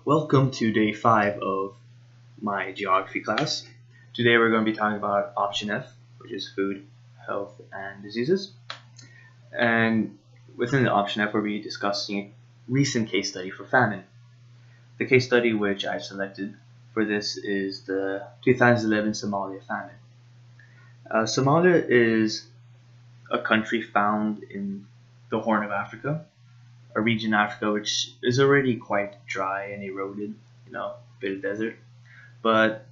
Welcome to day 5 of my geography class. Today we're going to be talking about option F, which is food, health, and diseases. And within the option F, we'll be discussing a recent case study for famine. The case study which I've selected for this is the 2011 Somalia famine. Somalia is a country found in the Horn of Africa, a region in Africa which is already quite dry and eroded, a bit of desert. But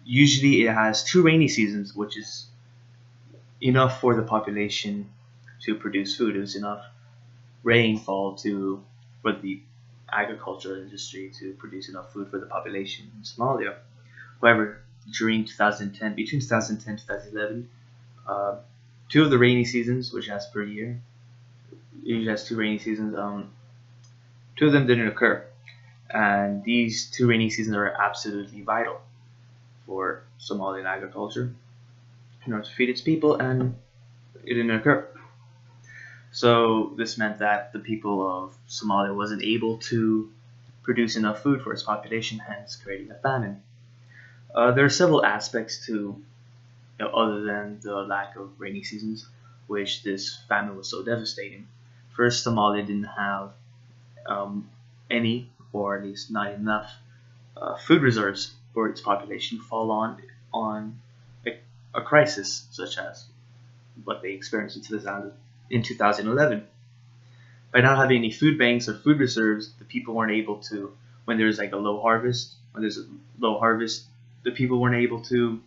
usually it has 2 rainy seasons, which is enough for the population to produce food. It's enough rainfall for the agricultural industry to produce enough food for the population in Somalia. However, between 2010 and 2011, 2 of the rainy seasons, which has per year, usually has 2 rainy seasons, 2 of them didn't occur. And these 2 rainy seasons are absolutely vital for Somalian agriculture in order to feed its people, and it didn't occur. So this meant that the people of Somalia wasn't able to produce enough food for its population, hence creating a famine. There are several aspects to, other than the lack of rainy seasons, which this famine was so devastating. First, Somalia didn't have any, or at least not enough, food reserves for its population to fall on a crisis such as what they experienced in 2011. By not having any food banks or food reserves, the people weren't able to, when there's a low harvest, the people weren't able to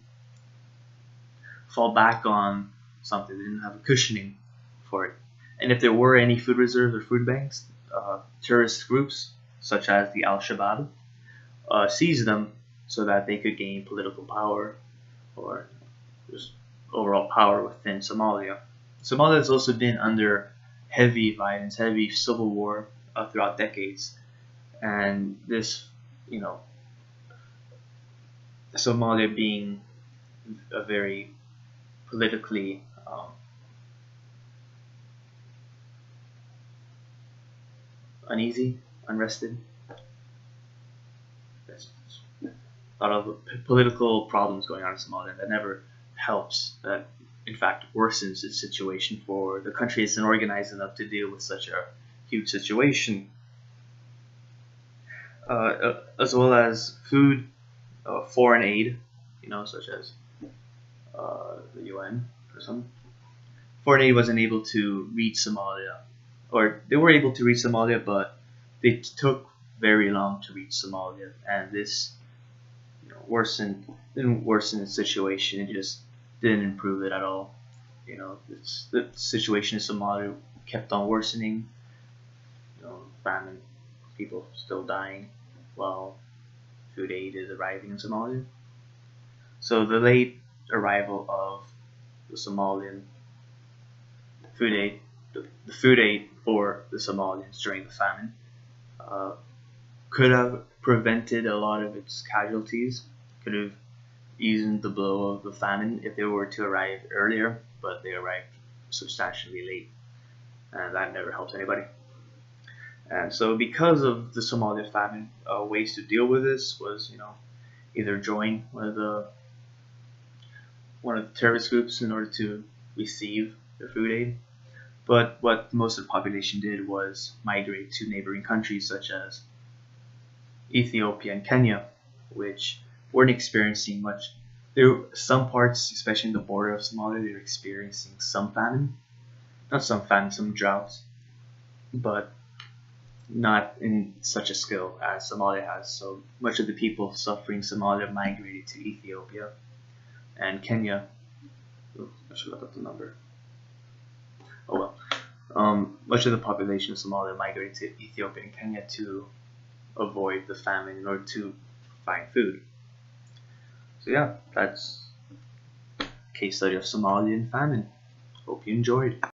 fall back on something. They didn't have a cushioning for it. And if there were any food reserves or food banks, terrorist groups such as the Al-Shabaab seized them so that they could gain political power or just overall power within Somalia. Somalia has also been under heavy violence, heavy civil war throughout decades, and this, Somalia being a very politically uneasy, unrested. There's a lot of political problems going on in Somalia that never helps. That in fact worsens its situation for the country. Isn't organized enough to deal with such a huge situation, as well as food, foreign aid, such as the UN or something. Foreign aid wasn't able to reach Somalia, or they were able to reach Somalia, but they took very long to reach Somalia, and this didn't worsen the situation. It just didn't improve it at all. The situation in Somalia kept on worsening. Famine, people still dying, while food aid is arriving in Somalia. So the late arrival of the Somalian food aid, the food aid for the Somalians during the famine, could have prevented a lot of its casualties, could have eased the blow of the famine if they were to arrive earlier, but they arrived substantially late, and that never helps anybody. And so because of the Somalia famine, ways to deal with this was, either join one of the terrorist groups in order to receive the food aid. But what most of the population did was migrate to neighboring countries such as Ethiopia and Kenya, which weren't experiencing much. There were some parts, especially in the border of Somalia, they were experiencing some famine. Not some famine, some droughts, but not in such a scale as Somalia has. So much of the people suffering Somalia migrated to Ethiopia and Kenya. Oh, I should look up the number. Oh well. Much of the population of Somalia migrated to Ethiopia and Kenya to avoid the famine in order to find food. So yeah, that's a case study of Somalian famine. Hope you enjoyed.